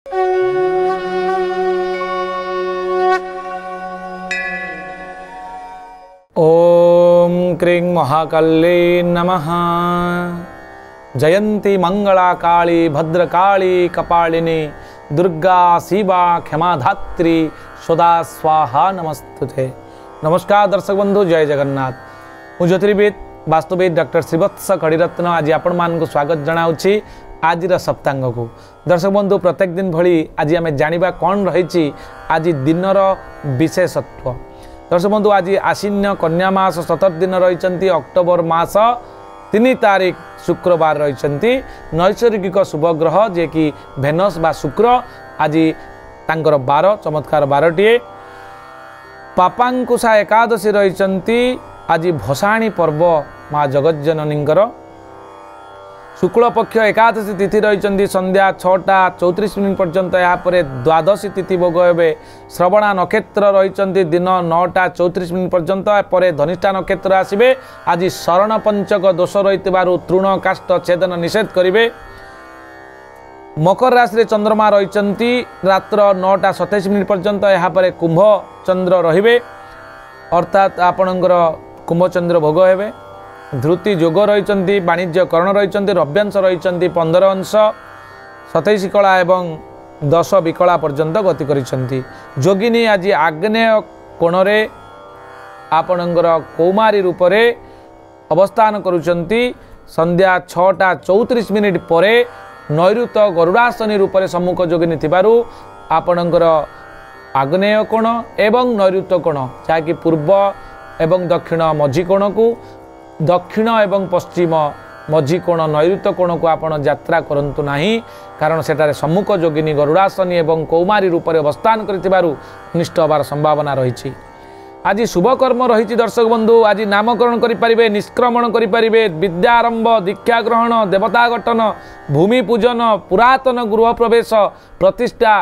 ओम क्रीं महाकाल्यै नमः। जयंती मंगला काली भद्रकाली कपालिनी दुर्गा शिवा क्षमाधात्री सदा स्वाहा नमस्तुते। नमस्कार दर्शक बंधु, जय जगन्नाथ। मु ज्योतिर्विद वास्तुविद डॉक्टर श्रीवत्स खड़ीरत्न आज आपण मानक स्वागत जनाऊँगी आज सप्तांग को। दर्शक बंधु, प्रत्येक दिन भली आज आम जाना कौन रही आज दिनर विशेषत्व। दर्शक बंधु, आज आश्विन कन्या मास 17 दिन रही अक्टोबर मास 3 तारीख शुक्रवार रही नैसर्गिक शुभग्रह जे कि भेनस बा शुक्र आज तांकर 12 चमत्कार 12टी। पापांकुशा एकादशी रही आज भसाणी पर्व माँ जगज्जननींकर। शुक्ल पक्ष एकादशी तिथि रही संध्या 6:34 पर्यंत। यापर द्वादशी तिथि भोग हे। श्रवणा नक्षत्र रही दिन 9:34 पर्यंत। पर धनिष्ठा नक्षत्र आसबे। आज शरण पंचक दोष रही तृण काष्ठ छेदन निषेध करेंगे। मकर राशि चंद्रमा रही रात्र 9:27 पर्यंत। यापर कुंभ चंद्र रे अर्थात आपणकर कुंभ चंद्र भोग हे। धृति जोग रही वाणिज्यकरण रही रव्यांश रही 15 अंश 27 कला एवं 10 विकला पर्यंत गति करिसेंती। जोगिनी आज आग्नेय कोणरे आपणकर कौमारी रूपरे अवस्थान करुचंती। संध्या 6:34 पर नैऋत गरुड़ासनी रूपरे सम्मुख जोगिनी थिबारु आपणकर आग्नेय कोण एवं नैऋत कोण जहाँकि पूर्व एवं दक्षिण मझी कोण को दक्षिण एवं पश्चिम मझी कोण नैऋत कोण को आपण यात्रा करंतु नाही, कारण सेटारे सम्मुख जोगिनी गरुड़ासनी एवं कौमारी रूपरे अवस्थान करिथिबारु अनिष्ट होबार संभावना रही। आज शुभ कर्म रही। दर्शक बंधु, आज नामकरण करें, निष्क्रमण करें, विद्यारंभ, दीक्षा ग्रहण, देवता गठन, भूमि पूजन, पुरातन गृह प्रवेश, प्रतिष्ठा,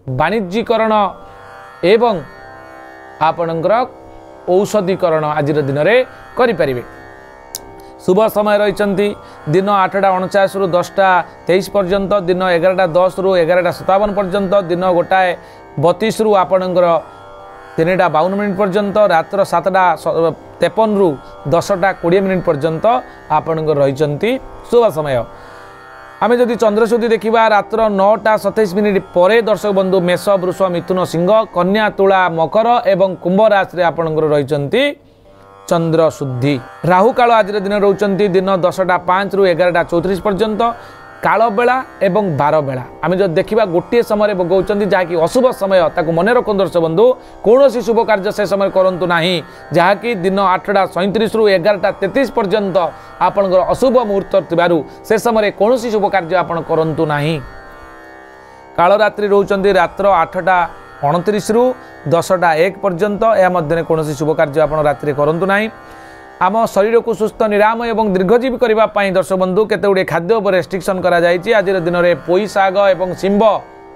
वाणिज्यकरण एवं आपणकर औषधीकरण आज दिन में करें। शुभ समय रही दिन 8:49 रु 10:23 पर्यंत। दिन 11:10 रु 11:57 पर्यंत। दिन 1:32 रु आपणकर 3:52 पर्यंत। रात्र 7:53 रु 10:20 पर्यंत आपणकर रही शुभ समय। आम जदि चंद्रशुद्धि देखा रात्र 9:27 पर दर्शक बंधु मेष वृष मिथुन सिंह कन्या तुला मकर एवं कुंभ राशि आपणकर रही चंद्र शुद्धि। राहु काल आज दिन रोचंती दिन 10:05 रु 11:34 पर्यंत। काल बेला एवं 12 बेला आम जो देखा गोटे समय भोगाऊँ जहाँकि अशुभ समय ताकू मन रखु दर्शक बंधु। कौन शुभ कार्य से समय करूँ ना जहाँकि दिन 8:37 रु 11:33 पर्यंत आपणकर अशुभ मुहूर्त थिबारु से समय कौन शुभ कार्य आपण करूँ ना। कालरात्रि रोचंती रात्र 8:29 रु 10:01 पर्यंत। यह मध्य कौन शुभ कार्य आप रात्रि करूँ ना। आम शरीर को सुस्थ निरामय एवं दीर्घजीवी करने दर्शक बंधु केते गुड़े खाद्य उपर रेस्ट्रिक्शन करा जायछि। आज दिन में पोई साग एवं शिंब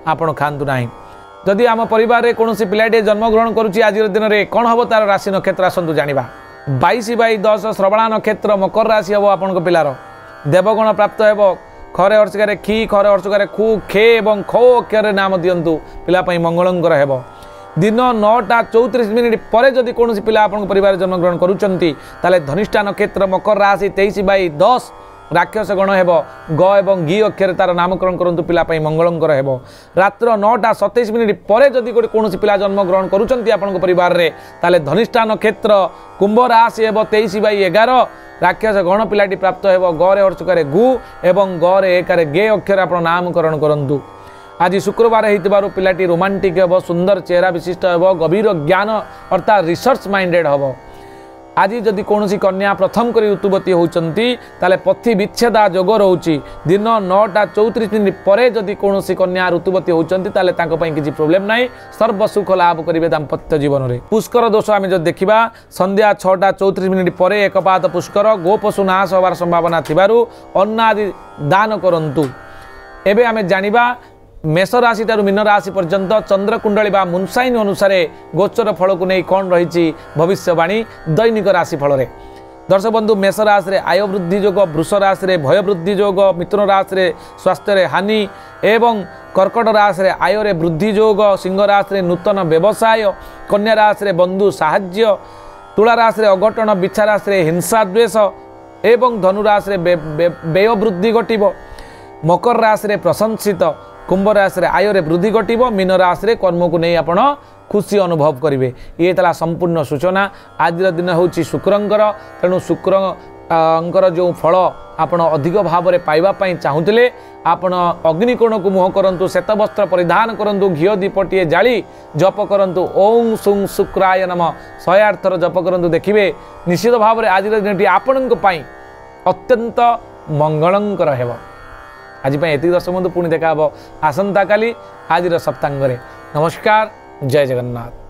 आपण खातु ना। जदि आम परिवार में कौन पिलाटे जन्मग्रहण करुच्ची आज दिन में कौन हम तार राशि नक्षत्र आसतु जाना। 22/10 श्रवणा नक्षत्र मकर राशि हम आपण पिलार। देवगण प्राप्त हो। खरे हर्षिकार खी खरे हर्षिकार खु खे एवं खो अक्षर नाम दिंतु पिलापाई मंगलंकर हेब। दिन 9:34 पर जदि कौन पिला आपण परिवार जन्मग्रहण करुचंती ताले धनिष्ठा नक्षत्र मकर राशि 23/10 राक्षस गण हेब। ग एवं घी अक्षर तार नामकरण करंतु पिलापाई मंगलंकर हेब। रात्र 9:27 पर जदि कौन पिला जन्मग्रहण करुचंती आपण परिवार रे ताले धनिष्ठा नक्षत्र कुंभ राशि हेब 23/11 राक्षस गण पिलाटी प्राप्त हेब। ग रे हर्षकार गु एवं ग रे एकार गे अक्षर आपण नामकरण करंतु। आज शुक्रवार होइतिबारु पिलाटी रोमांटिक हेब, सुंदर चेहरा विशिष्ट हेब, गभीर ज्ञान अर्थात रिसर्च माइंडेड हेब। आज जदि कौन कन्या प्रथम करी ऋतुवती होती ताले पथि विच्छेदा जोग रोचे। दिन 9:34 पर जदि कौन कन्या ऋतुवती होती ताले किसी प्रोब्लेम ना। सर्वसुख लाभ करेंगे दाम्पत्य जीवन में। पुष्कर दोष आम जो देखा संध्या 6:34 पर एकपाद पुष्कर गोपशु नाश होवार संभावना थिबारु अन्नादि दान करंतु। एबे आमे जानिबा मेष राशि ठारू मीन राशि पर्यंत चंद्रकुंडली बा मुनसाइन अनुसार गोचर फल को नहीं कौन रही भविष्यवाणी दैनिक राशि फल। दर्शक बंधु मेष राशि रे आय वृद्धि योग, वृष राशि रे भय वृद्धि योग, मिथुन राशि रे स्वास्थ्य रे हानि एवं कर्कट राशि रे आय रे वृद्धि योग, सिंह राशि रे नूतन व्यवसाय, कन्या राशि रे बंधु साहाय्य, तुला राशि रे अघटन, बिछा राशि रे हिंसा द्वेष एवं धनु राशि रे व्यय वृद्धि घटिब, मकर राशि रे प्रशंसित, कुंभ राशि रे आय रे वृद्धि घटिब, मीन राशि रे कर्म को नहीं आपण खुशी अनुभव करेंगे। ये तला संपूर्ण सूचना। आज दिन हूँ शुक्रंकर, तेणु शुक्रंकर जो फल आपण अधिक भाव में पाइबापी चाहूले आपण अग्निकोण को मुह करूँ, श्वेत वस्त्र परिधान करूँ, घीओ दीपटे जाली जप करूँ, ओं सुं शुक्राय नम 108 थर जप करूँ। देखिए निश्चित भाव में आज दिन आपण अत्यंत मंगलंकर हेब। आज एति दर्शक बंधु पुणी देखा आसंता काली आज सप्तांग। नमस्कार, जय जगन्नाथ।